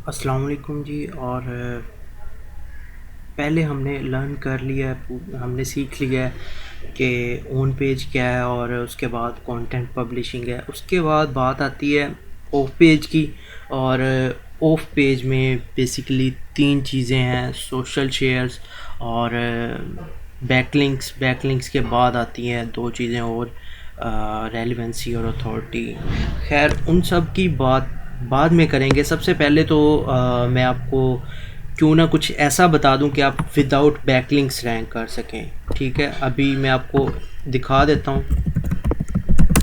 अस्सलाम वालेकुम जी। और पहले हमने लर्न कर लिया है, हमने सीख लिया है कि ऑन पेज क्या है और उसके बाद कंटेंट पब्लिशिंग है। उसके बाद बात आती है ऑफ पेज की। और ऑफ पेज में बेसिकली तीन चीज़ें हैं: सोशल शेयर्स और बैकलिंक्स। बैकलिंक्स के बाद आती हैं दो चीज़ें और, रेलेवेंसी और अथॉरिटी। खैर उन सब की बात बाद में करेंगे। सबसे पहले तो मैं आपको क्यों ना कुछ ऐसा बता दूं कि आप विदाउट बैकलिंक्स रैंक कर सकें। ठीक है, अभी मैं आपको दिखा देता हूँ।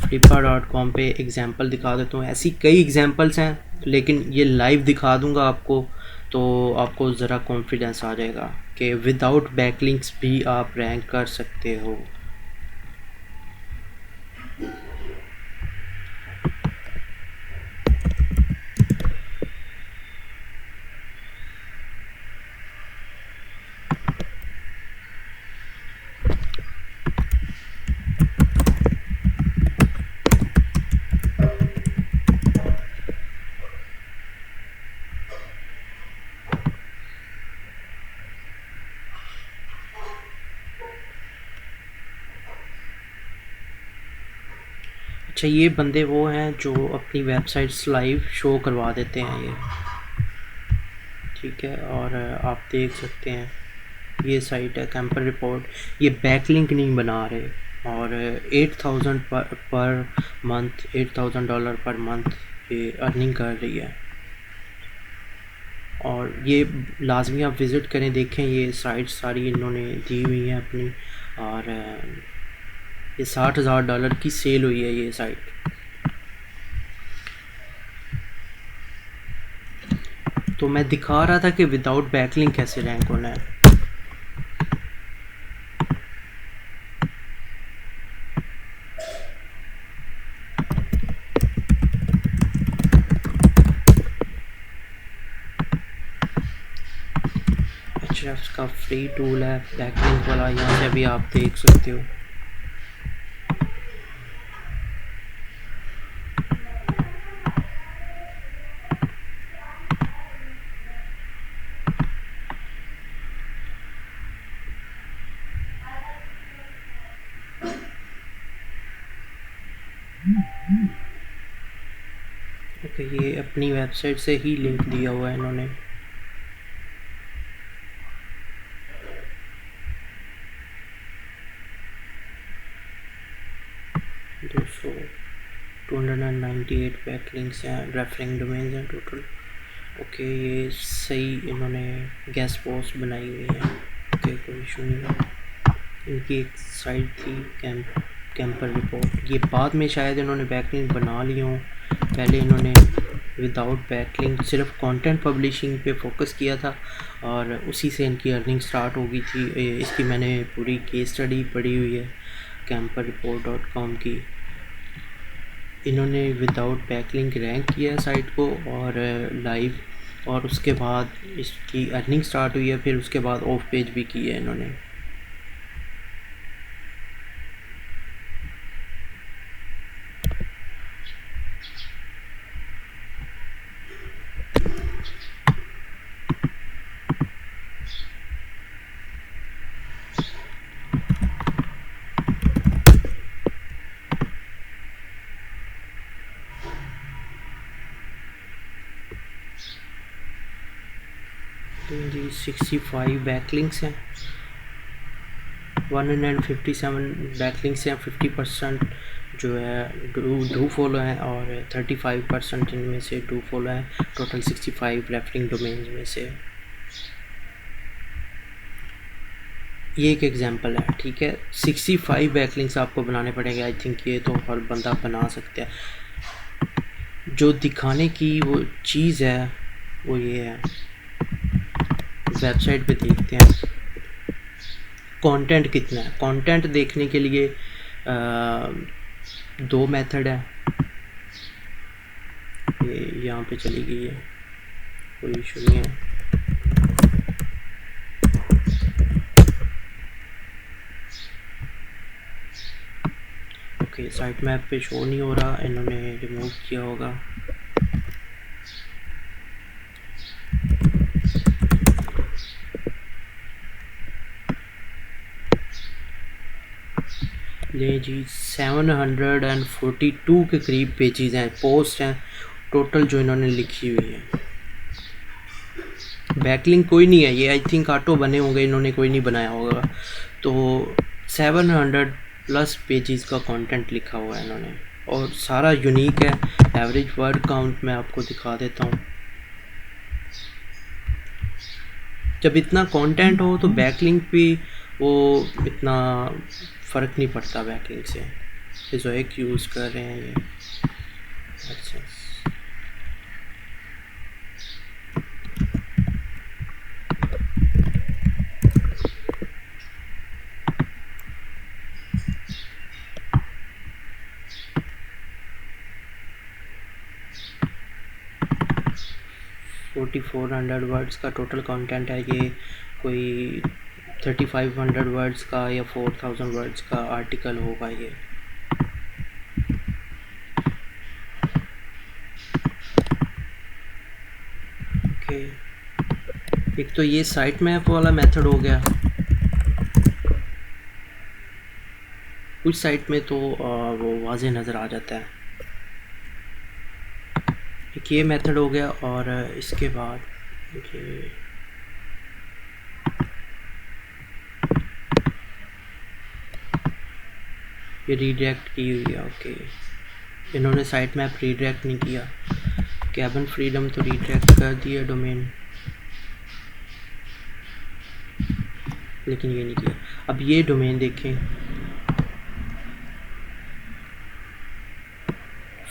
flippa.com पे एग्ज़ाम्पल दिखा देता हूँ। ऐसी कई एग्ज़ाम्पल्स हैं लेकिन ये लाइव दिखा दूंगा आपको, तो आपको ज़रा कॉन्फिडेंस आ जाएगा कि विदाउट बैकलिंक्स भी आप रैंक कर सकते हो। अच्छा, ये बंदे वो हैं जो अपनी वेबसाइट्स लाइव शो करवा देते हैं ये। ठीक है, और आप देख सकते हैं ये साइट है कैंपर रिपोर्ट। ये बैकलिंक नहीं बना रहे और 8000 पर मंथ, $8000 पर मंथ ये अर्निंग कर रही है। और ये लाजमी आप विज़िट करें, देखें ये साइट सारी इन्होंने दी हुई हैं अपनी। और ये $60,000 की सेल हुई है ये साइट। तो मैं दिखा रहा था कि विदाउट बैकलिंक कैसे रैंक होना है। Ahrefs का फ्री टूल है बैकलिंक वाला, यहाँ से भी आप देख सकते हो। ओके, ये अपनी वेबसाइट से ही लिंक दिया हुआ है इन्होंने। दो सौ 298 बैकलिंक्स हैं, रेफरिंग डोमेन्स हैं टोटल। ओके, ये सही इन्होंने गेस्ट पोस्ट बनाई हुई है। ओके, कोई इशू नहीं है। इनकी एक साइट थी कैंपर रिपोर्ट, ये बाद में शायद इन्होंने बैकलिंक बना ली हों। पहले इन्होंने विदाउट बैकलिंक सिर्फ कंटेंट पब्लिशिंग पे फोकस किया था और उसी से इनकी अर्निंग स्टार्ट हो गई थी। इसकी मैंने पूरी केस स्टडी पढ़ी हुई है camperreport.com की। इन्होंने विदाउट बैकलिंक रैंक किया साइट को और लाइव, और उसके बाद इसकी अर्निंग स्टार्ट हुई है। फिर उसके बाद ऑफ पेज भी की है इन्होंने। तो जी 65 बैकलिंक्स हैं, 157 बैकलिंक्स हैं। 50% जो है डू फॉलो हैं और 35% इनमें से डू फॉलो हैं। टोटल 65 रेफरिंग डोमेन्स में से ये एक एग्जांपल है। ठीक है, 65 बैकलिंक्स आपको बनाने पड़ेंगे। आई थिंक ये तो हर बंदा बना सकता है। जो दिखाने की वो चीज़ है वो ये है, वेबसाइट पे देखते हैं कंटेंट कितना है। कंटेंट देखने के लिए दो मेथड है। ये यहाँ पे चली गई है, कोई इशू नहीं है। ओके, साइट मैप पे शो नहीं हो रहा, इन्होंने रिमूव किया होगा। ले जी 742 के करीब पेजेस हैं, पोस्ट हैं टोटल जो इन्होंने लिखी हुई है। बैकलिंक कोई नहीं है, ये आई थिंक ऑटो बने होंगे, इन्होंने कोई नहीं बनाया होगा। तो 700 प्लस पेजेस का कंटेंट लिखा हुआ है इन्होंने, और सारा यूनिक है। एवरेज वर्ड काउंट मैं आपको दिखा देता हूँ। जब इतना कंटेंट हो तो बैकलिंक भी वो इतना फ़र्क नहीं पड़ता बैकलिंक से। ये जो एक यूज़ कर रहे हैं ये, अच्छा 4400 वर्ड्स का टोटल कंटेंट है ये। कोई 3500 वर्ड्स का या 4000 वर्ड्स का आर्टिकल होगा ये। ओके, एक तो ये साइट मैप वाला मेथड हो गया। कुछ साइट में तो वो वाज़े नज़र आ जाता है। एक ये मेथड हो गया, और इसके बाद ये रीडायरेक्ट की हुई है। ओके, इन्होंने साइट मैप रीडायरेक्ट नहीं किया। कैबन फ्रीडम तो रीडायरेक्ट कर दिया डोमेन, लेकिन ये नहीं किया। अब ये डोमेन देखें,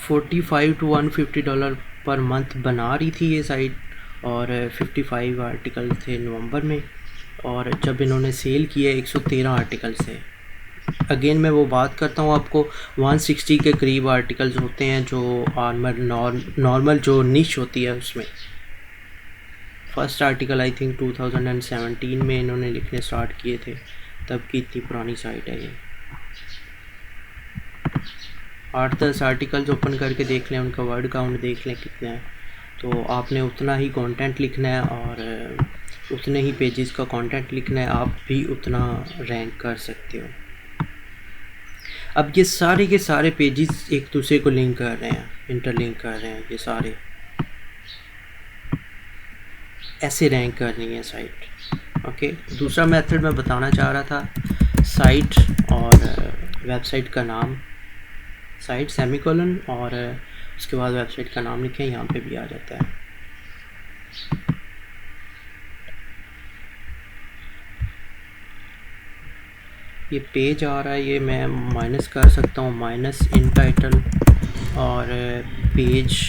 $45 to $150 पर मंथ बना रही थी ये साइट, और 55 आर्टिकल थे नवंबर में, और जब इन्होंने सेल किए 113 आर्टिकल से। अगेन मैं वो बात करता हूँ आपको, 160 के करीब आर्टिकल्स होते हैं जो नॉर्मल जो निश होती है उसमें। फर्स्ट आर्टिकल आई थिंक 2017 में इन्होंने लिखने स्टार्ट किए थे, तब की इतनी पुरानी साइट है ये। 8-10 आर्टिकल्स ओपन करके देख लें, उनका वर्ड काउंट देख लें कितना है, तो आपने उतना ही कंटेंट लिखना है और उतने ही पेजेस का कंटेंट लिखना है, आप भी उतना रैंक कर सकते हो। अब ये सारे के सारे पेजेस एक दूसरे को लिंक कर रहे हैं, इंटरलिंक कर रहे हैं, ये सारे ऐसे रैंक करनी है साइट। ओके, दूसरा मेथड मैं बताना चाह रहा था, साइट और वेबसाइट का नाम, साइट सेमीकोलन और उसके बाद वेबसाइट का नाम लिखें, यहाँ पे भी आ जाता है। ये पेज आ रहा है, ये मैं माइनस कर सकता हूँ, माइनस इन टाइटल, और पेज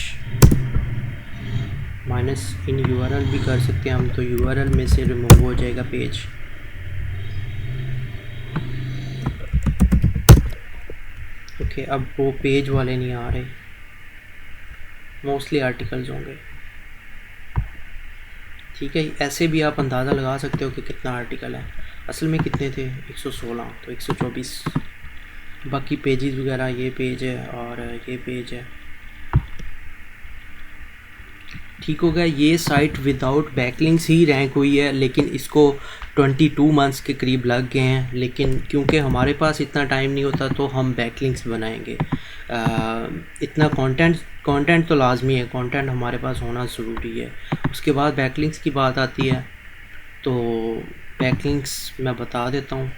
माइनस इन यूआरएल भी कर सकते हैं हम, तो यूआरएल में से रिमूव हो जाएगा पेज। ओके, अब वो पेज वाले नहीं आ रहे, मोस्टली आर्टिकल्स होंगे। ठीक है, ऐसे भी आप अंदाज़ा लगा सकते हो कि कितना आर्टिकल है। असल में कितने थे, 116, तो 124 बाकी पेजेस वगैरह, ये पेज है और ये पेज है। ठीक हो गया, ये साइट विदाउट बैकलिंक्स ही रैंक हुई है, लेकिन इसको 22 मंथ्स के करीब लग गए हैं, लेकिन क्योंकि हमारे पास इतना टाइम नहीं होता तो हम बैकलिंक्स बनाएंगे। इतना कंटेंट तो लाजमी है, कंटेंट हमारे पास होना ज़रूरी है। उसके बाद बैकलिंक्स की बात आती है, तो बैकलिंक्स मैं बता देता हूँ।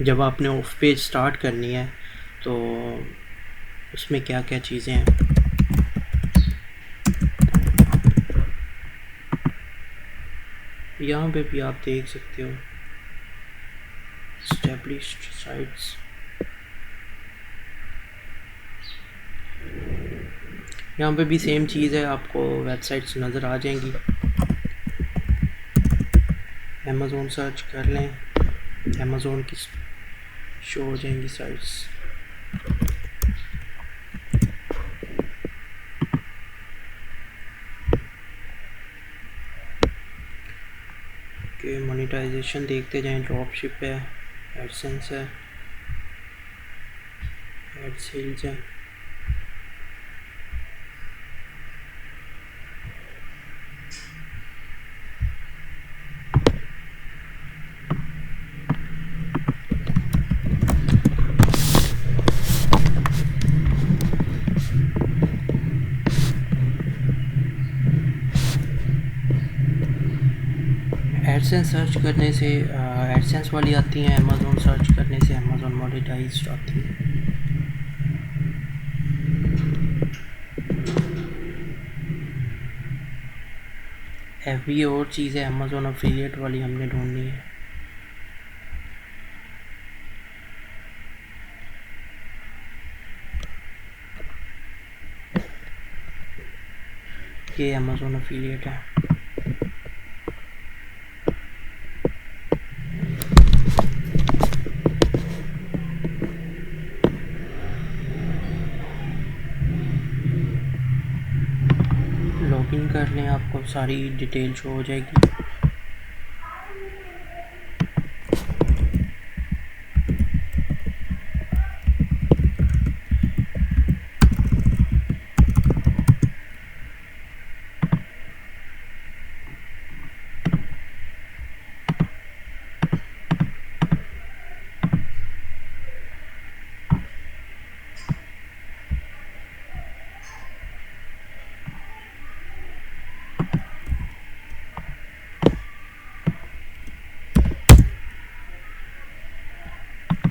जब आपने ऑफ पेज स्टार्ट करनी है तो उसमें क्या क्या चीज़ें हैं, यहाँ पे भी आप देख सकते हो, एस्टेब्लिश्ड साइट्स, यहाँ पे भी सेम चीज़ है, आपको वेबसाइट्स नज़र आ जाएंगी। अमेज़ोन सर्च कर लें, अमेज़ोन की शो हो जाएंगी साइट्स। के मोनेटाइजेशन देखते जाएं, ड्रॉपशिप है, एडसेंस है, एड सेल्स है। एडसेंस सर्च करने से एडसेंस वाली आती हैं, अमेज़ोन सर्च करने से अमेज़ोन मोनेटाइज्ड आती है। FBA और चीज़ है, अमेज़ोन अफिलिएट वाली हमने ढूंढनी है। ये अमेज़ोन अफिलिएट है। लॉगिन कर लें, आपको सारी डिटेल शो हो जाएगी।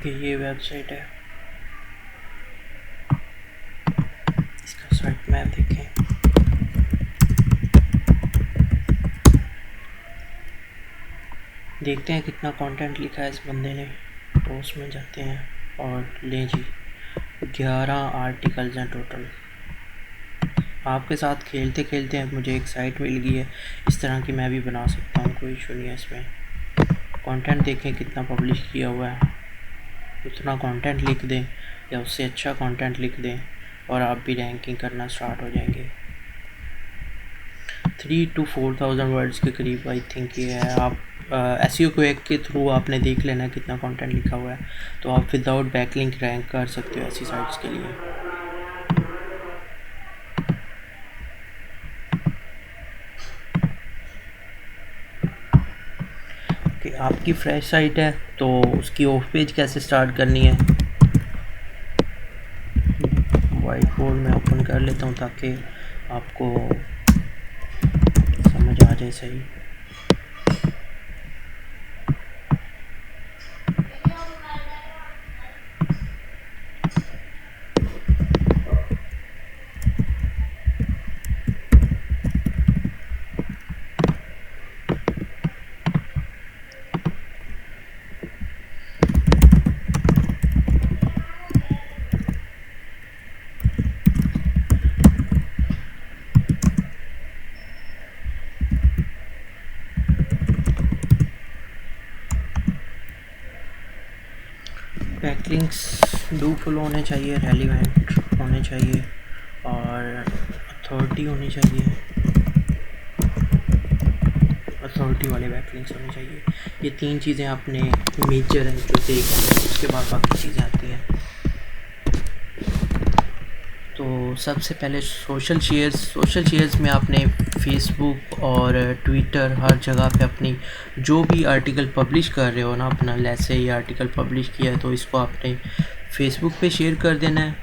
कि ये वेबसाइट है, इसका साइट मैप देखें। देखते हैं कितना कंटेंट लिखा है इस बंदे ने। पोस्ट में जाते हैं और लें जी 11 आर्टिकल्स हैं टोटल। आपके साथ खेलते खेलते मुझे एक साइट मिल गई है, इस तरह की मैं भी बना सकता हूँ, कोई इशू नहीं है इसमें। कंटेंट देखें कितना पब्लिश किया हुआ है, उतना कंटेंट लिख दें या उससे अच्छा कंटेंट लिख दें और आप भी रैंकिंग करना स्टार्ट हो जाएंगे। 3 to 4,000 वर्ड्स के करीब आई थिंक ये है। आप SEO क्वैक के थ्रू आपने देख लेना कितना कंटेंट लिखा हुआ है, तो आप विदाउट बैकलिंक रैंक कर सकते हो ऐसी साइट्स के लिए। कि आपकी फ्रेश साइट है तो उसकी ऑफ पेज कैसे स्टार्ट करनी है, वाइट बोर्ड में ओपन कर लेता हूँ ताकि आपको समझ आ जाए सही। बैकलिंक्स डू फुल होने चाहिए, रेलिवेंट होने चाहिए और अथॉरिटी होनी चाहिए, अथॉरिटी वाले बैकलिंक्स होने चाहिए। ये 3 चीज़ें अपने मेजर हैं जो देखते हैं, उसके बाद बाकी चीज़ें आती हैं। तो सबसे पहले सोशल शेयर्स में आपने फेसबुक और ट्विटर हर जगह पे अपनी जो भी आर्टिकल पब्लिश कर रहे हो ना, अपना जैसे ये आर्टिकल पब्लिश किया है तो इसको आपने फेसबुक पे शेयर कर देना है,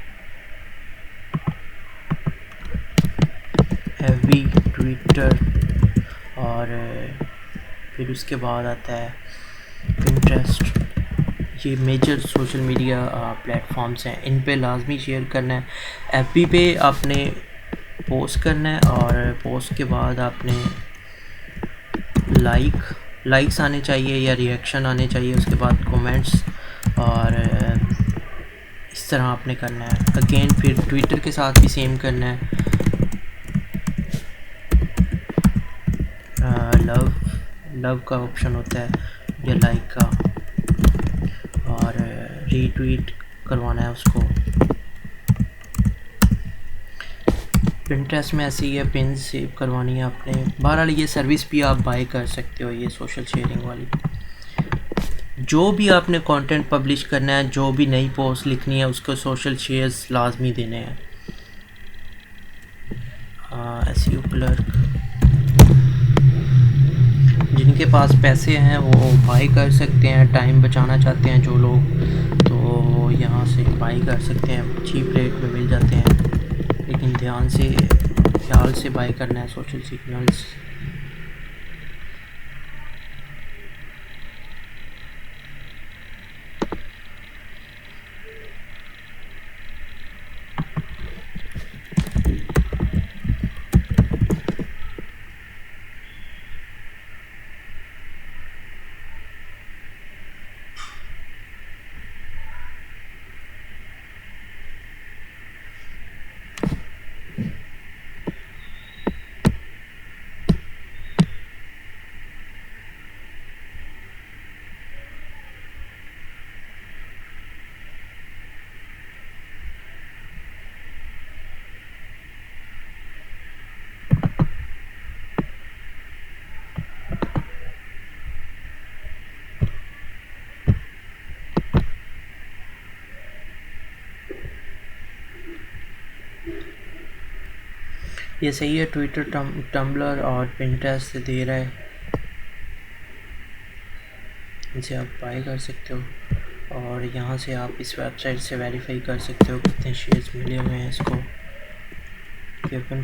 FB ट्विटर, और फिर उसके बाद आता है पिंटरेस्ट। ये मेजर सोशल मीडिया प्लेटफॉर्म्स हैं, इन पे लाजमी शेयर करना है। FB पे आपने पोस्ट करना है और पोस्ट के बाद आपने लाइक्स आने चाहिए या रिएक्शन आने चाहिए, उसके बाद कमेंट्स, और इस तरह आपने करना है। अगेन फिर ट्विटर के साथ भी सेम करना है। लव का ऑप्शन होता है या लाइक का, और रीट्वीट करवाना है उसको। पिंटरेस्ट में ऐसे ही है, पिन सेव करवानी है आपने। बहरहाल ये सर्विस भी आप बाय कर सकते हो, ये सोशल शेयरिंग वाली। जो भी आपने कंटेंट पब्लिश करना है, जो भी नई पोस्ट लिखनी है, उसको सोशल शेयर्स लाजमी देने हैं। SEO क्लर्क, जिनके पास पैसे हैं वो बाई कर सकते हैं, टाइम बचाना चाहते हैं जो लोग तो यहाँ से बाई कर सकते हैं, चीप रेट में मिल जाते हैं, लेकिन ख्याल से बाई करना है। सोशल सिग्नल्स ये सही है, ट्विटर, टम्बलर और पिंटरेस्ट से दे रहा है, इनसे आप बाय कर सकते हो। और यहाँ से आप इस वेबसाइट से वेरीफाई कर सकते हो कितने शेयर्स मिले हुए हैं इसको।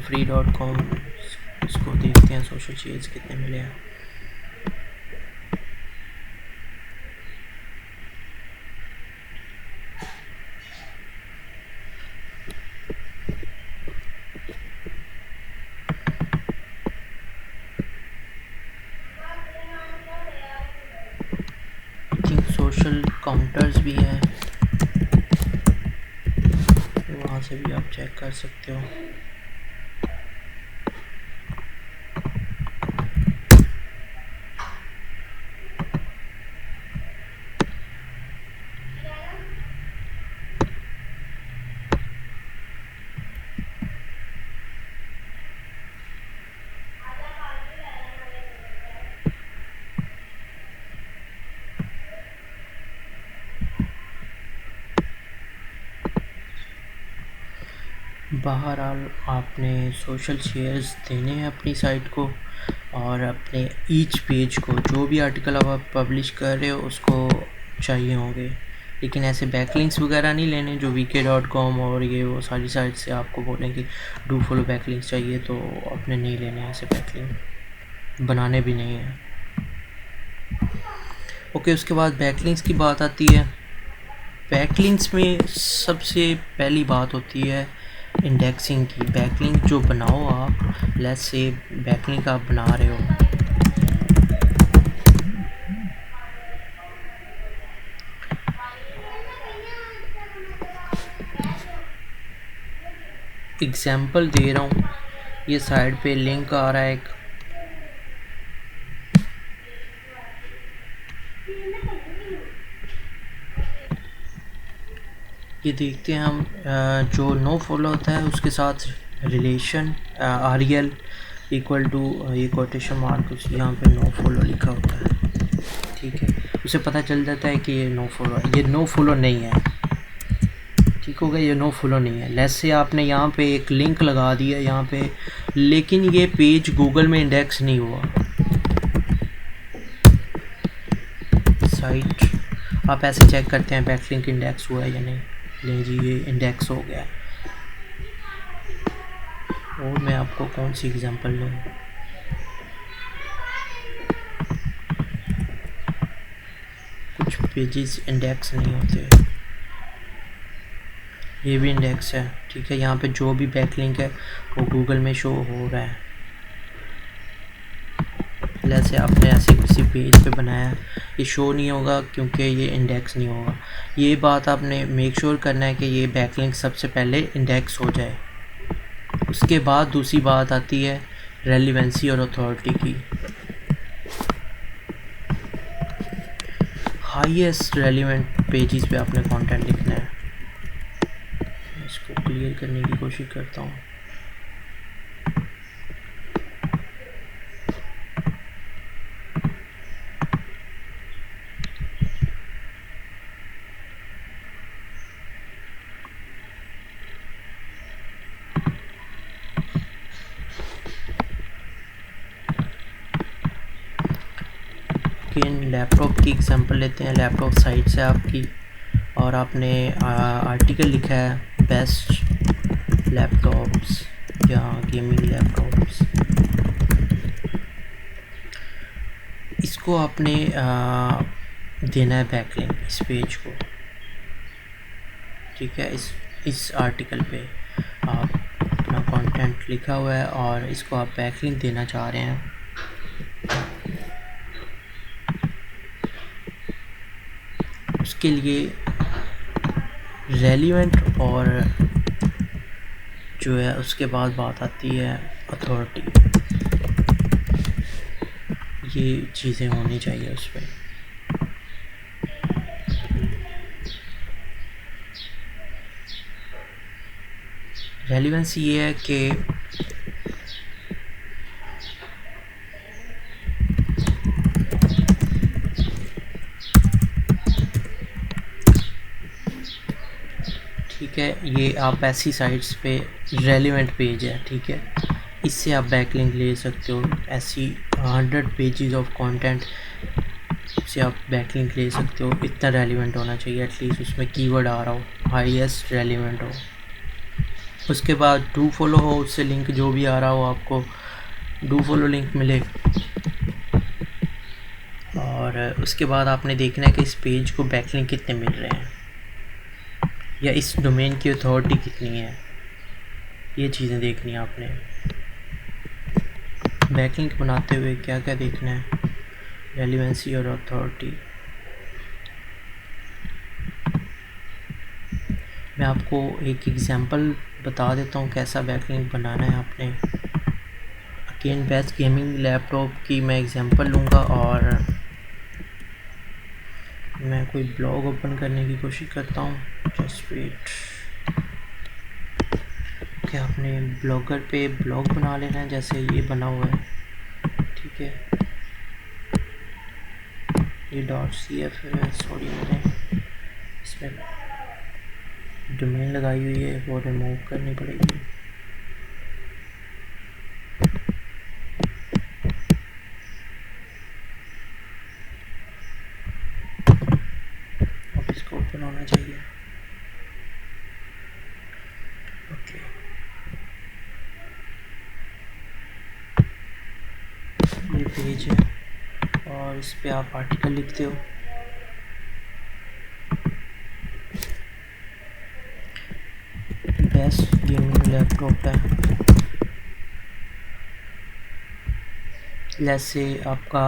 Free.com, इसको देखते हैं सोशल शेयर्स कितने मिले हैं। सोशल काउंटर्स भी हैं, वहाँ से भी आप चेक कर सकते हो। बहरहाल आपने सोशल शेयर्स देने हैं अपनी साइट को, और अपने ईच पेज को, जो भी आर्टिकल आप पब्लिश कर रहे हो उसको चाहिए होंगे। लेकिन ऐसे बैकलिंक्स वगैरह नहीं लेने जो vk.com और ये वो सारी साइट से आपको बोलें कि डू फॉलो बैकलिंक्स चाहिए, तो अपने नहीं लेने ऐसे बैकलिंक, बनाने भी नहीं है। ओके, उसके बाद बैकलिंक्स की बात आती है। बैकलिंक्स में सबसे पहली बात होती है इंडेक्सिंग की। बैकलिंक जो बनाओ आप, लेट्स से बैकलिंक आप बना रहे हो, एग्जाम्पल दे रहा हूँ, ये साइड पे लिंक आ रहा है एक, ये देखते हैं हम, जो नो फॉलो होता है उसके साथ रिलेशन REL इक्वल टू, ये कोटेशन मार्क यहाँ पे नो फॉलो लिखा होता है, ठीक है, उसे पता चल जाता है कि ये नो फॉलो है। ये नो फॉलो नहीं है, ठीक हो गया, ये नो फॉलो नहीं है। लेट्स से आपने यहाँ पे एक लिंक लगा दिया यहाँ पे, लेकिन ये पेज गूगल में इंडेक्स नहीं हुआ। साइट आप ऐसे चेक करते हैं बैकलिंक इंडेक्स हुआ है या नहीं। नहीं जी, ये इंडेक्स हो गया। और मैं आपको कौन सी एग्जांपल दूँ, कुछ पेजेस इंडेक्स नहीं होते, ये भी इंडेक्स है, ठीक है। यहाँ पे जो भी बैकलिंक है वो गूगल में शो हो रहा है। जैसे आपने ऐसे किसी पेज पे बनाया, ये शो नहीं होगा क्योंकि ये इंडेक्स नहीं होगा। ये बात आपने मेक श्योर करना है कि ये बैकलिंक सबसे पहले इंडेक्स हो जाए। उसके बाद दूसरी बात आती है रेलिवेंसी और अथॉरिटी की। हाईएस्ट रेलिवेंट पेजेस पे आपने कंटेंट लिखना है। इसको क्लियर करने की कोशिश करता हूँ। लैपटॉप की एग्जांपल लेते हैं। लैपटॉप साइट से आपकी, और आपने आर्टिकल लिखा है बेस्ट लैपटॉप्स या गेमिंग लैपटॉप्स, इसको आपने देना है बैकलिंक इस पेज को, ठीक है। इस आर्टिकल पे आप अपना कंटेंट लिखा हुआ है और इसको आप बैकलिंक देना चाह रहे हैं। उसके लिए रेलिवेंट और जो है उसके बाद बात आती है अथॉरिटी, ये चीज़ें होनी चाहिए उस पर। रेलिवेंसी ये है कि ठीक है, ये आप ऐसी साइट्स पे रेलिवेंट पेज है, ठीक है, इससे आप बैकलिंक ले सकते हो। ऐसी 100 पेजेस ऑफ कंटेंट से आप बैकलिंक ले सकते हो। इतना रेलिवेंट होना चाहिए, एटलीस्ट उसमें कीवर्ड आ रहा हो, हाईएस्ट रेलिवेंट हो। उसके बाद डू फॉलो हो, उससे लिंक जो भी आ रहा हो आपको डू फॉलो लिंक मिले। और उसके बाद आपने देखना है कि इस पेज को बैकलिंक कितने मिल रहे हैं या इस डोमेन की अथॉरिटी कितनी है, ये चीज़ें देखनी है आपने। बैकलिंक बनाते हुए क्या क्या देखना है, रेलिवेंसी और अथॉरिटी। मैं आपको एक एग्जांपल बता देता हूँ कैसा बैकलिंक बनाना है आपने। अगेन बेस्ट गेमिंग लैपटॉप की मैं एग्जांपल लूँगा और मैं कोई ब्लॉग ओपन करने की कोशिश करता हूँ। Just wait. कि आपने ब्लॉगर पे ब्लॉग बना लेना है जैसे ये बना हुआ है, ठीक है। ये .cf है, सॉरी मैंने इसमें डोमेन लगाई हुई है, वो रिमूव करनी पड़ेगी। अब इसको ओपन होना चाहिए। ओके, ये पेज है और इस पे आप आर्टिकल लिखते हो। बेस्ट गेमिंग लैपटॉप है, लेट्स से आपका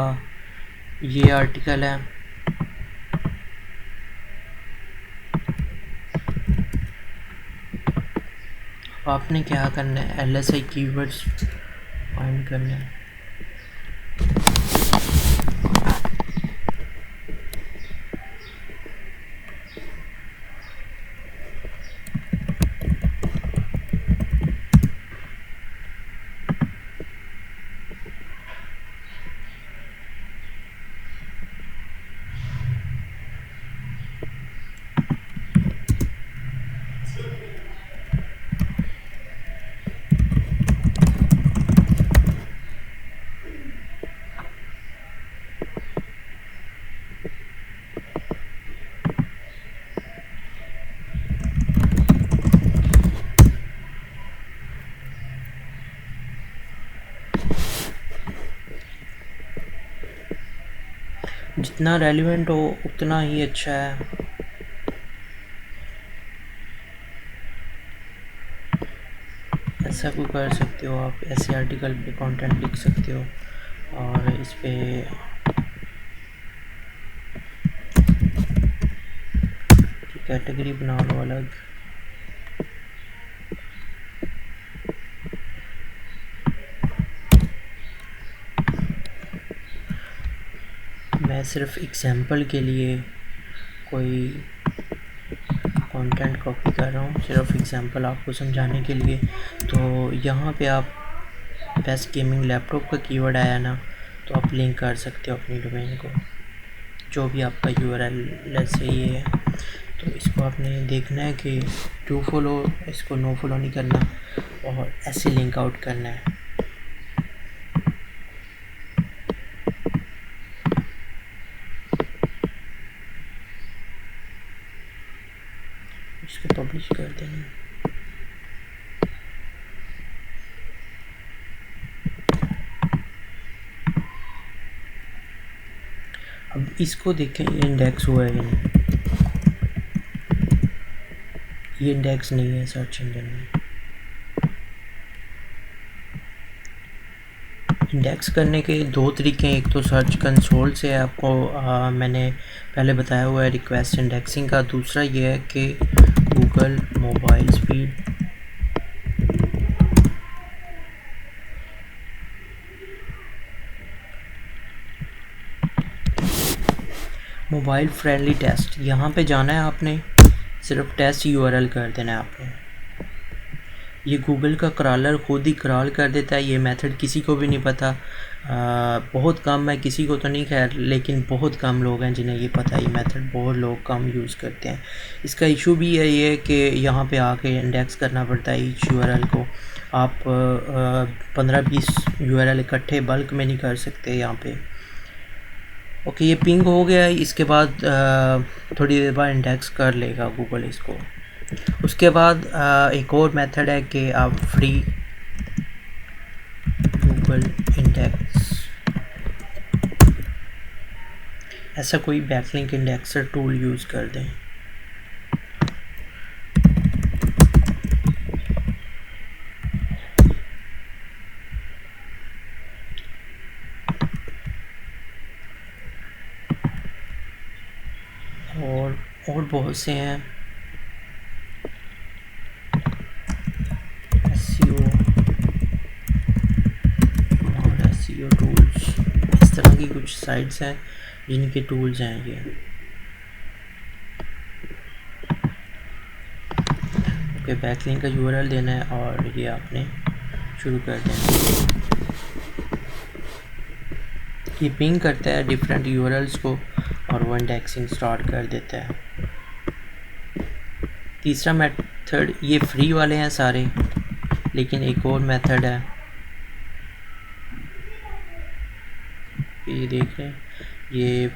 ये आर्टिकल है। आपने क्या करना है, LSI कीवर्ड्स फाइंड करना है। जितना रेलिवेंट हो उतना ही अच्छा है। ऐसा कोई कर सकते हो आप, ऐसे आर्टिकल पे कंटेंट लिख सकते हो और इस पे कैटेगरी बना लो अलग। मैं सिर्फ एग्जांपल के लिए कोई कंटेंट कॉपी कर रहा हूँ, सिर्फ एग्जांपल आपको समझाने के लिए। तो यहाँ पे आप बेस्ट गेमिंग लैपटॉप का कीवर्ड आया ना, तो आप लिंक कर सकते हो अपनी डोमेन को, जो भी आपका URL से ये है। तो इसको आपने देखना है कि टू फॉलो, इसको नो फॉलो नहीं करना और ऐसे लिंक आउट करना है। इसको पब्लिश कर देना। अब इसको देखें ये इंडेक्स हुआ है या नहीं। ये इंडेक्स नहीं है सर्च इंजन में। इंडेक्स करने के दो तरीके हैं, एक तो सर्च कंसोल से आपको मैंने पहले बताया हुआ है रिक्वेस्ट इंडेक्सिंग का। दूसरा ये है कि Google mobile speed, mobile friendly test, यहाँ पे जाना है आपने, सिर्फ टेस्ट URL कर देना है आपने। ये गूगल का क्रॉलर खुद ही क्रॉल कर देता है। ये मेथड किसी को भी नहीं पता, बहुत कम है, किसी को तो नहीं खैर, लेकिन बहुत कम लोग हैं जिन्हें ये पता है। ये मेथड बहुत लोग कम यूज़ करते हैं। इसका इशू भी है ये कि यहाँ पे आके इंडेक्स करना पड़ता है ईच URL को, आप 15-20 URL इकट्ठे बल्क में नहीं कर सकते यहाँ पे। ओके, ये पिंग हो गया है। इसके बाद थोड़ी देर बाद इंडेक्स कर लेगा गूगल इसको। उसके बाद एक और मेथड है कि आप फ्री गूगल इंडेक्स, ऐसा कोई बैकलिंक इंडेक्सर टूल यूज़ कर दें। और बहुत से हैं, SEO और SEO टूल्स, इस तरह की कुछ साइट्स हैं जिनके टूल्स हैं ये। ओके, बैकलिंक का URL देना है और ये आपने शुरू कर देना। ये पिंग करता है डिफरेंट URLs को और वो इंडेक्सिंग स्टार्ट कर देता है। तीसरा मेथड, ये फ्री वाले हैं सारे, लेकिन एक और मेथड है, ये देख रहे हैं, ये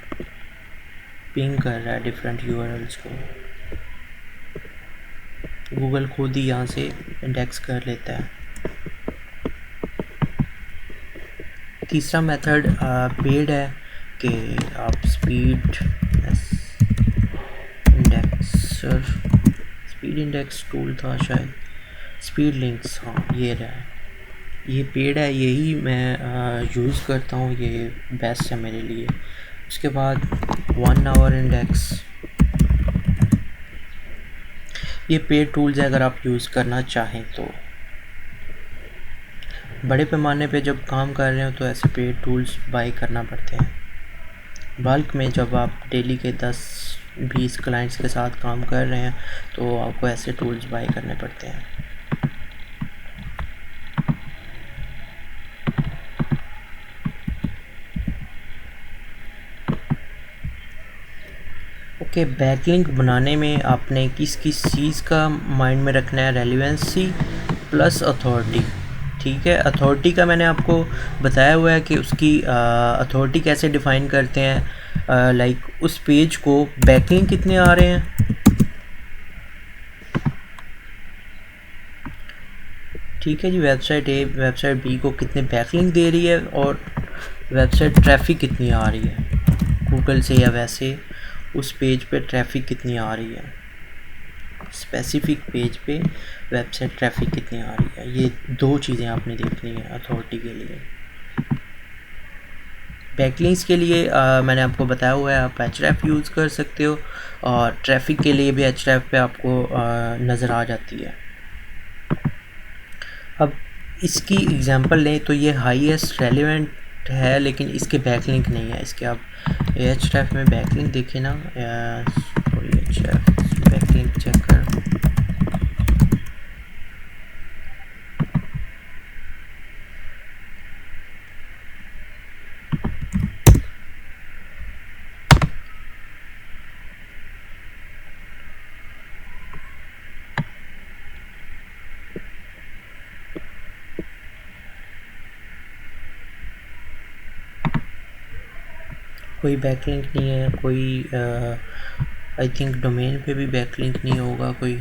पिंग कर रहा है डिफरेंट URLs को। गूगल खुद ही यहाँ से इंडेक्स कर लेता है। तीसरा मेथड पेड है कि आप speed indexer, speed index tool था शायद, स्पीड लिंक्स, हाँ ये रहा है, ये पेड है, यही मैं यूज़ करता हूँ, ये बेस्ट है मेरे लिए। उसके बाद 1 आवर इंडेक्स, ये पेड टूल्स है अगर आप यूज़ करना चाहें तो। बड़े पैमाने पे जब काम कर रहे हो तो ऐसे पेड टूल्स बाय करना पड़ते हैं। बल्क में जब आप डेली के 10-20 क्लाइंट्स के साथ काम कर रहे हैं तो आपको ऐसे टूल्स बाय करने पड़ते हैं। ओके, बैकलिंक बनाने में आपने किस किस चीज़ का माइंड में रखना है? Relevancy plus authority. ठीक है, अथॉरिटी का मैंने आपको बताया हुआ है कि उसकी अथॉरिटी कैसे डिफ़ाइन करते हैं, लाइक उस पेज को बैकलिंक कितने आ रहे हैं। ठीक है जी, वेबसाइट A वेबसाइट B को कितने बैकलिंक दे रही है और वेबसाइट ट्रैफिक कितनी आ रही है गूगल से, या वैसे उस पेज पे ट्रैफिक कितनी आ रही है, स्पेसिफिक पेज पे वेबसाइट ट्रैफिक कितनी आ रही है। ये दो चीज़ें आपने देखनी है अथॉरिटी के लिए। बैकलिंक्स के लिए मैंने आपको बताया हुआ है, आप href यूज़ कर सकते हो और ट्रैफिक के लिए भी href पे आपको नज़र आ जाती है। अब इसकी एग्जांपल लें तो ये हाईएस्ट रेलेवेंट है लेकिन इसके बैकलिंक नहीं है। इसके आप href में बैकलिंक देखें ना, href बैकलिंक चेक कर, कोई बैकलिंक नहीं है, कोई आई थिंक डोमेन पे भी बैकलिंक नहीं होगा कोई।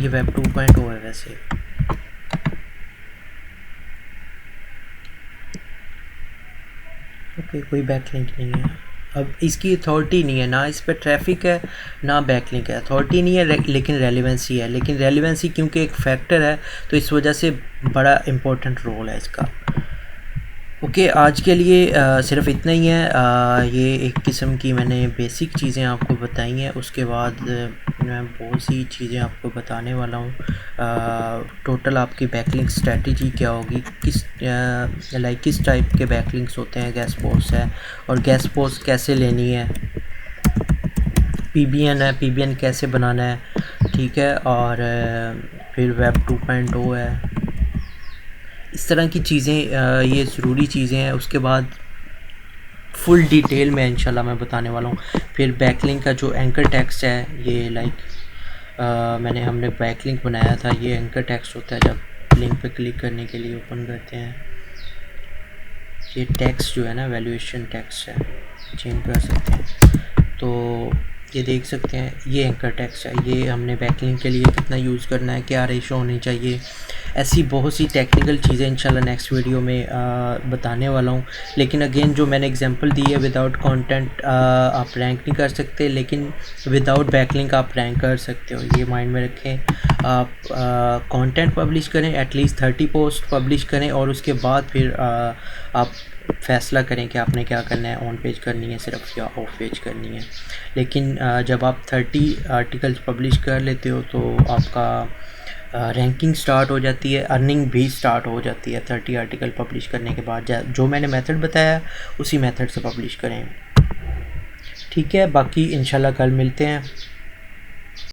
ये वेब 2.0 है वैसे। ओके, कोई बैकलिंक नहीं है। अब इसकी अथॉरिटी नहीं है, ना इस पर ट्रैफिक है ना बैकलिंक है। अथॉरिटी नहीं है लेकिन रेलेवेंसी है, लेकिन रेलेवेंसी क्योंकि एक फैक्टर है तो इस वजह से बड़ा इम्पोर्टेंट रोल है इसका। ओके, आज के लिए सिर्फ इतना ही है। ये एक किस्म की मैंने बेसिक चीज़ें आपको बताई हैं। उसके बाद मैं बहुत सी चीज़ें आपको बताने वाला हूँ। टोटल आपकी बैकलिंक स्ट्रेटजी क्या होगी, किस टाइप के बैकलिंक्स होते हैं, गेस्ट पोस्ट है और गेस्ट पोस्ट कैसे लेनी है, PBN है, PBN कैसे बनाना है, ठीक है, और फिर वेब 2.0 है। इस तरह की चीज़ें, ये ज़रूरी चीज़ें हैं। उसके बाद फुल डिटेल में इंशाल्लाह मैं बताने वाला हूँ। फिर बैकलिंक का जो एंकर टेक्स्ट है, ये लाइक मैंने हमने बैकलिंक बनाया था। ये एंकर टेक्स्ट होता है, जब लिंक पे क्लिक करने के लिए ओपन करते हैं। ये टेक्स्ट जो है ना वैल्यूएशन टेक्स्ट है, चेंज कर सकते हैं। तो ये देख सकते हैं, ये एंकर टेक्स्ट है। ये हमने बैकलिंक के लिए कितना यूज़ करना है, क्या रेशो होनी चाहिए, ऐसी बहुत सी टेक्निकल चीज़ें इंशाल्लाह नेक्स्ट वीडियो में बताने वाला हूँ। लेकिन अगेन जो मैंने एग्जांपल दी है, विदाउट कंटेंट आप रैंक नहीं कर सकते, लेकिन विदाउट बैकलिंक आप रैंक कर सकते हो। ये माइंड में रखें। आप कंटेंट पब्लिश करें, एटलीस्ट 30 पोस्ट पब्लिश करें, और उसके बाद फिर आप फ़ैसला करें कि आपने क्या करना है, ऑन पेज करनी है सिर्फ या ऑफ पेज करनी है। लेकिन जब आप 30 आर्टिकल्स पब्लिश कर लेते हो तो आपका रैंकिंग स्टार्ट हो जाती है, अर्निंग भी स्टार्ट हो जाती है 30 आर्टिकल पब्लिश करने के बाद। जो मैंने मेथड बताया उसी मेथड से पब्लिश करें, ठीक है। बाकी इंशाल्लाह कल मिलते हैं।